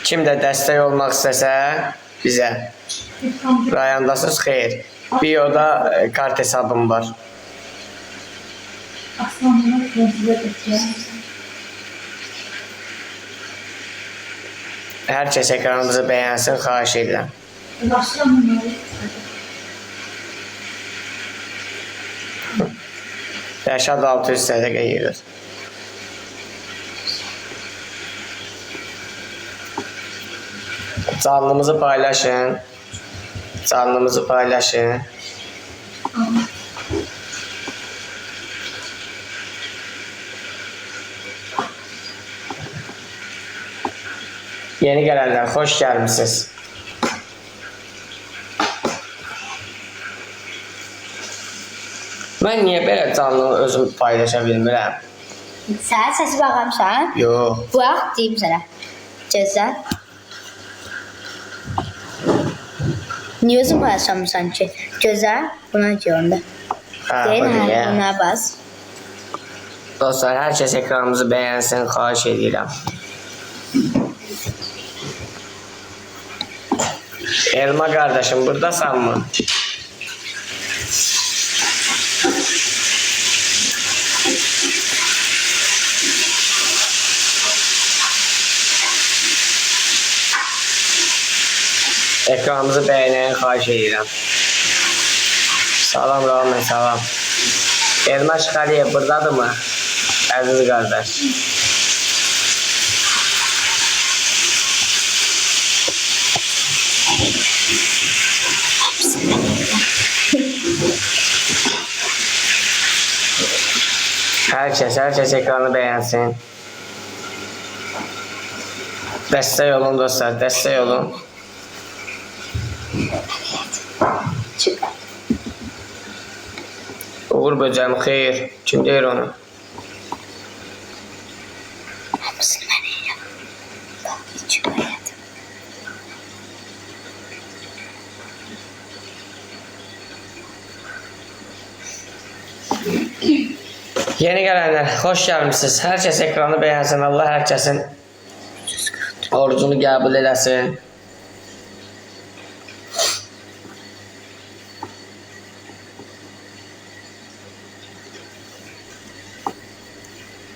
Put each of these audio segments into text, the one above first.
Kim də dəstək olmaq istəsə bizə. Rayandasınız, xeyr. Bioda kart hesabım var. Hər kəs ekranımızı bəyənsin, xahiş edirəm. Rəşad 600 sədəqə yığır. Canlımızı paylaşın. Canlımızı paylaşın. Yeni gələnlər, xoş gəlmişsiniz. Mən niyə belə canlı özüm paylaşa bilmirəm? Sən səsi bağlamısan? Yox. Bax, deyim sənə. Gözlə. Niyə özün paylaşamırsan ki? Gözlə, buna ki onda. Deyil, buna bas. Dostlar, hər kəs ekranımızı bəyənsin, xahiş edirəm. Elma qardaşım, buradasan mı? Ekranımızı bəyənəyin xahiş edirəm. Salam Rahman, salam. Elma Şıxaliyev buradadır mı? Əziz qardaş. Hər kəs ekranı bəyənsin. Dəstək olun dostlar, dəstək olun. Çık. Uğur böcəm, xeyr. Kim deyir onu? Hamısını mən eylə. Qalb içi qoyadım. Yeni gələnlər, xoş gəlmişsiniz. Hər kəs ekranı bəyənsin. Allah hər kəsin orucunu qəbul eləsin.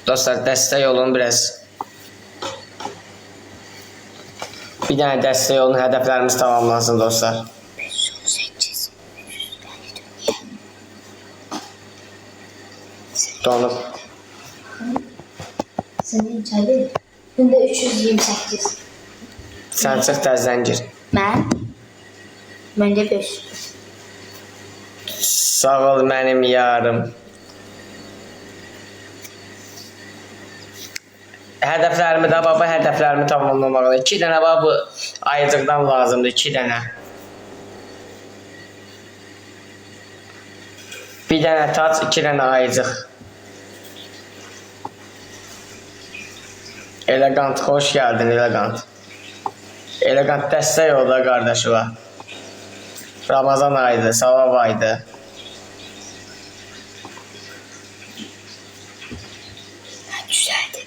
Dostlar, dəstək olun biraz. Bir dənə dəstək olun, hədəflərimiz tamamlansın dostlar. 518. Donub. Senin içəri. Bunda 328. Sən çıx təzdən gir. Məndə 500. Sağ ol mənim yarım. Hədəflərimi də, baba, hədəflərimi tamamlamaqda 2 dənə var, bu ayıcıqdan lazımdır, 2 dənə. Bir dənə tac, 2 dənə ayıcıq. Elegant, xoş gəldin, elegant. Elegant dəstək ol da qardaşı var. Ramazan ayıdır, savab ayıdır. Güzeldir.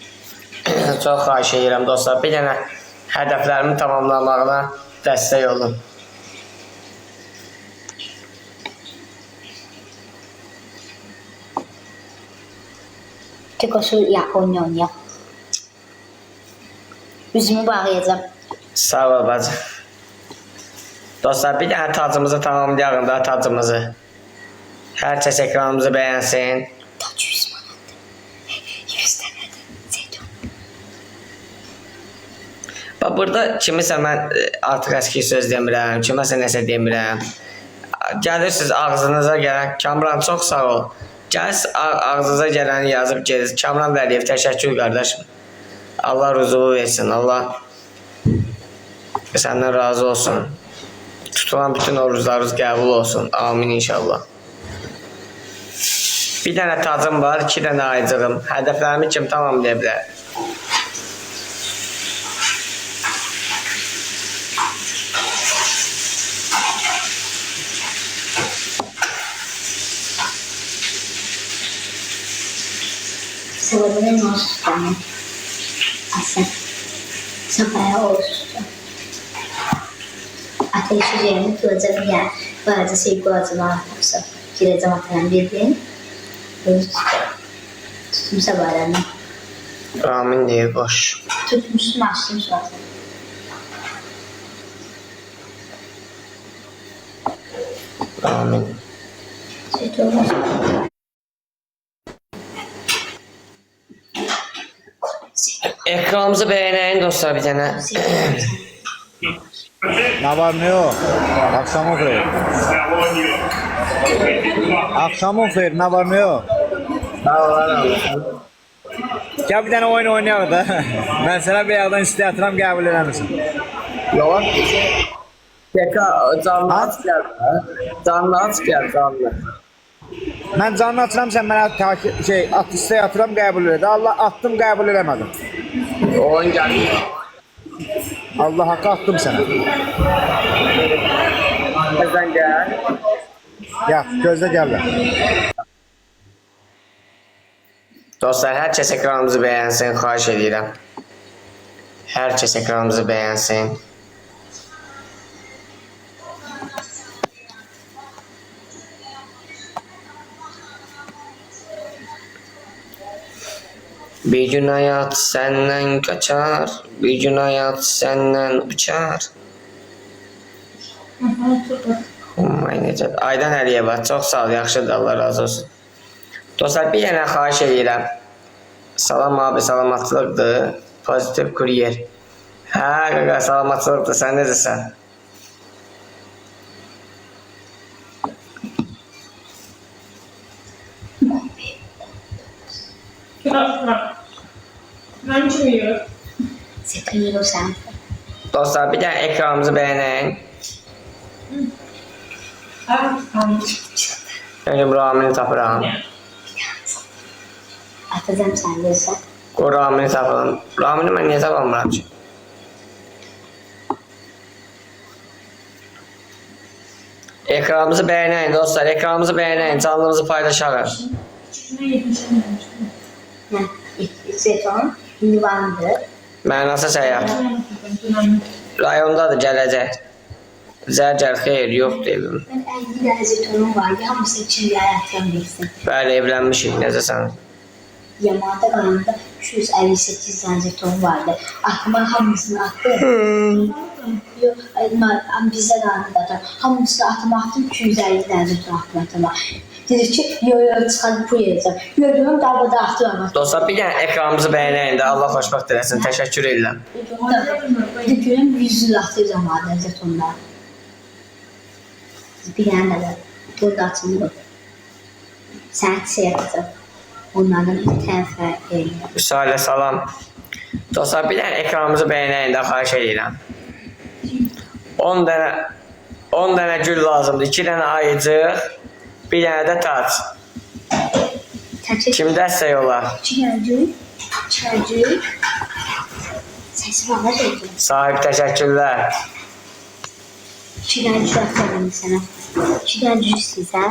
Çox xahiş edirəm dostlar, bir dənə hədəflərimi tamamlamağına dəstək olun. Tek o su Japonya. Üzümü bağlayacağım. Sağ ol bacım. Dostlar, bir dənə tacımızı tamamlayalım da, tacımızı. Hər kəs ekranımızı bəyənsin. Taç 100 manat. 100 dənədir. Zeytun. Bax, burada kimisə mən artıq əski söz demirəm, kiməsə nəsə demirəm. Gəlirsiniz ağzınıza gələn, Kamran çox sağ ol. Gəlirsiniz ağzınıza gələni yazıb gelirsiniz. Kamran Vəliyev, təşəkkür qardaşım. Allah ruzuğu versin, Allah səndən razı olsun. Tutulan bütün oruclarınız qəbul olsun. Amin inşallah. Bir dənə tacım var, 2 dənə ayıcığım. Hədəflərimi kim tamamlaya bilər? Sıvırını nasıl tutamam? Asıl. Sabaya olsun. Ateş üzerini kılacak yer. Bazı şey kılacak artıksa. Gireceğim atayan bir gün. Tutmuş sabahlarını. Amin diye boş. Tutmuşsun açtım sonra. Amin. Süt olmaz. Ekranımızı beğenen dostlar bir tane. Ne var ne yok? Akşamın xeyir. Akşamın xeyir, ne var ne yok? Gel bir tane oyun oynayalım da. Ben sana bir yerden istiyatıram qəbul eləmirsin. Yalan. Canlı aç gel. Canlı aç gel canlı. Mən canlı açıram, sən mənə istiyatıram qəbul elədi. Allah attım, qəbul eləmədim. Oyun geldi. Allah haqqı attım sənə. Bizden gel. Ya, gözlə gəllər. Dostlar herkes ekranımızı beğensin. Xahiş edirəm. Herkes ekranımızı beğensin. Bir gün hayat senden kaçar, bir gün hayat senden uçar. Aydan Əliyeva, çox sağ ol, yaxşıdır, Allah razı olsun. Dostlar, bir yana xahiş edirəm. Salam abi, salamatçılıqdır, pozitiv kuryer. Hə, qaqa, salamatçılıqdır, sən necəsən? Ben çeviriyorum. Sekreter sen. Dostlar, bir dənə ekranımızı beğenin. Önce Ramini tapıram. Atacağım sen de sen. O Ramini tapalım. Ramini mən niyə tapamıram ki? Ekranımızı beğenin dostlar, ekranımızı beğenin, canlımızı paylaşalım. Seton, Livan'dır. Mənası səyahət. Rayondadır, gələcək. Zərgər xeyr, yoxdur evim. Ben 50 tane jetonum var. Hamısı için bir hayatım geçsin. Bəli, evlənmişik, necəsən? Yamada kalanda 258 tane jeton vardı. Aklıma hamısını attım. Yok, bizde de anladım. Hamısını attım 250 tane jeton attım. Dedi ki, çıxarıb bu yeyəcəm. Gördüğüm davada attım. Dostlar, bir dənə ekranımızı beğenin də Allah xoşbəxt eləsin, təşəkkür edirəm. Bir de görüm 100 atacağım madem jetonlar. Bir tane de burada açılıyor. Sen şey yapacağım. Onlardan bir tane fark değil. Müsailə salam. Dostlar, bir dənə ekranımızı beğenin də xahiş edirəm. 10 dənə gül lazımdır, 2 dənə ayıcıq, bir dənə də taç. Kim dəstək olar? Çiğnəcük. Sesi bana söyleyeceğim. Sahib təşəkkürlər. Çiğnəcük atıyorum sana. Çiğnəcük sizə.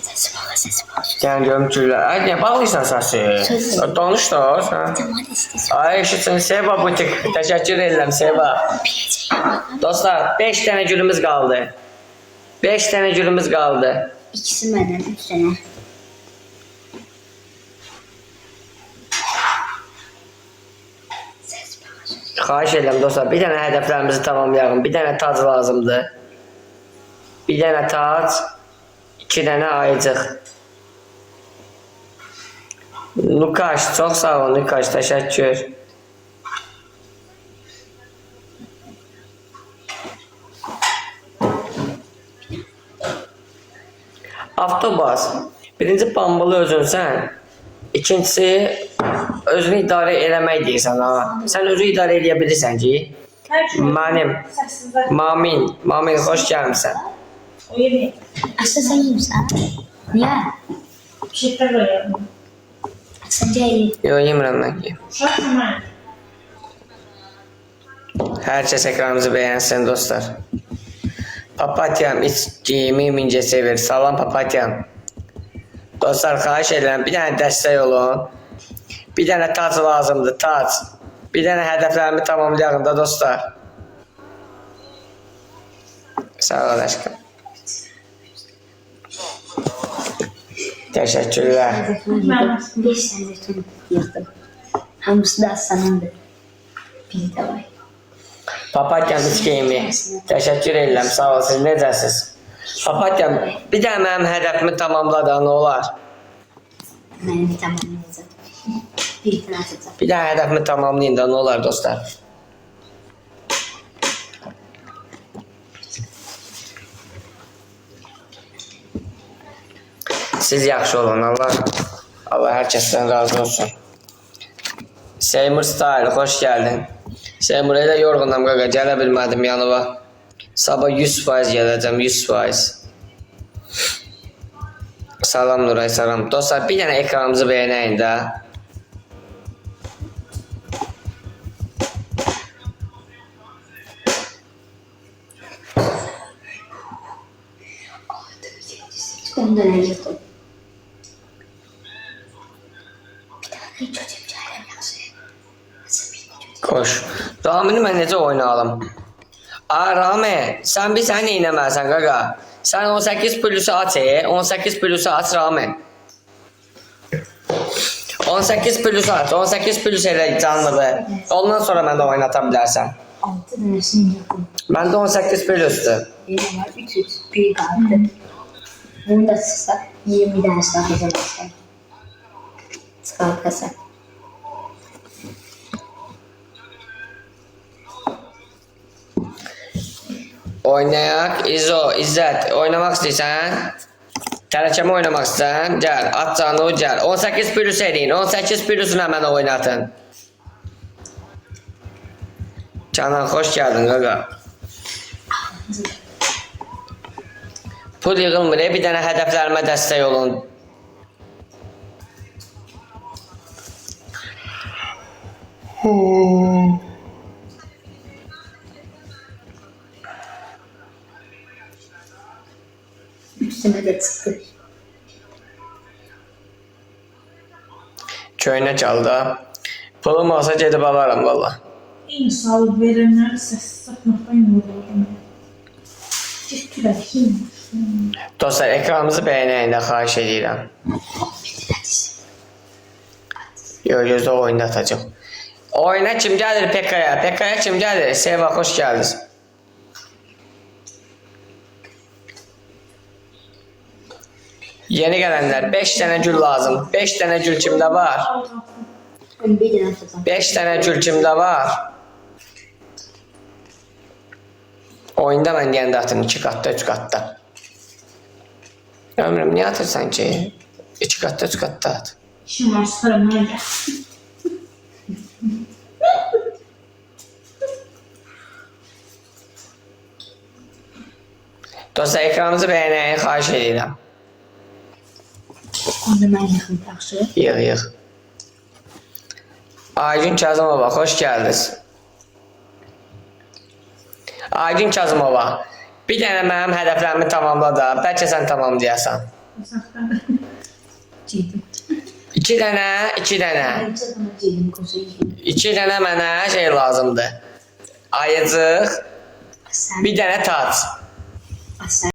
Sesi bana. Yəni görüm güllər. Ay, niyə bağlıysan səsi? Sözü. Danış da o, sən. Tamam istedim. Ay, eşitsin, Seva butik. Təşəkkür edirəm, Seva. Dostlar, 5 dənə gülümüz qaldı. 5 dənə gülümüz qaldı. İkisi benden 3 tane. Ses bana. Xahiş edirəm dostlar, bir dənə hədəflərimizi tamamlayalım. Bir dənə tac lazımdır. Bir dənə tac, 2 dənə ayıcıq. Lukaş, çox sağ ol Lukaş, təşəkkür. Avtobus. Birinci bambalı özünsən. İkincisi özünü idarə eləmək deyirsən ha. Sən özü idarə edə bilirsən ki. Mənim. Mamin xoş gəlmisən. O yemeği. Aslında sen yiymişsin. Niye? Bir şeyler koyuyorum. Sence iyi. Yox, yemirəm mən ki. Uşak zaman. Hər kəs ekranımızı bəyənsin dostlar. Papatyam geyimi incə sevir. Salam Papatyam. Dostlar xahiş edirəm bir dənə dəstək olun. Bir dənə tac lazımdır, tac. Bir dənə hədəflərimi tamamlayalım da dostlar. Sağ ol aşkım. Teşekkürler. Ben 5 tane jeton yırttım. Hamısı da sanandı. Bir de var. Papatyam üç geyimi. Teşekkür ederim. Sağ ol. Siz necəsiz? Papatyam bir dənə mənim hədəfimi tamamladı. Ne olar? Benim bir tamamlayacağım. Bir tane atacağım. Bir dənə hədəfimi tamamlayın da ne olar dostlar? Siz yaxşı olun. Allah herkesten razı olsun. Seymur Style, hoş geldin. Seymur elə yorğunam qaqa, gələ bilmədim yanıma. Sabah 100% gələcəm, 100%. Salam Nuray, salam. Dostlar, bir dənə ekranımızı beğenəyin də. Ondan yırttım. Bir tane çocuk çağırım yazıyor. Nasıl bir çocuk? Koş. Ramini mən necə oynayalım? Rami, sən bir sən neynəməlisən qaqa? Sən 18 plusu aç, 18 plusu aç Rami. 18 plusu aç, 18 plus elə canlıdır. Ondan sonra mən də oynata bilərsən. 6 tanesini yırttım. Məndə 18 plusdur. Bir var 300. Bir kaldı. Bunu da sıksak 20 tane çıkartacağım aslında. Çıkartırsak. Oynayak, İzzət, oynamaq istəyirsən? Tərəkəmə oynamaq istəyirsən? Gəl, at canlı, gəl. 18 plus edin, 18 plusunu mənə oynatın. Canan, xoş gəldin, qaqa. Pul yığılmır, bir dənə hədəflərimə dəstək olun. Üstüme de çıktı. Köyünə çaldı. Pulum olsa gedib alaram valla. İnşallah verenler ses satmaktan yorulur. Tüküreyim. Dostlar, ekranımızı beğenəyin də xahiş edirəm. Yox, gözdə oyunda atacaq. Oyuna kim gəlir PK'ya? PK'ya kim gəlir? Seva, xoş gəldiniz. Yeni gələnlər 5 dənə gül lazım. 5 dənə gül kimdə var? Ben bir tane atacağım. 5 dənə gül kimdə var? Oyunda mən deyəndə atın 2 qatda, 3 qatda. Ömrüm, niyə atırsan ki? 2 qatda, 3 qatda at. İşim var sıkarım öyle. Dostlar, ekranınızı beğenəyin, xahiş edirəm. Onu ben yakın takşı. Yığ. Aygün Kazımova, xoş gəldiniz. Aygün Kazımova, bir dənə mənim hədəflərimi tamamla da, bəlkə sən tamamlayasan. Uzaktan. Ciddim. 2 dənə. Ben sana ciddim kusayım. 2 dənə mənə şey lazımdır. Ayıcıq, Sen. bir dənə tac. Sen.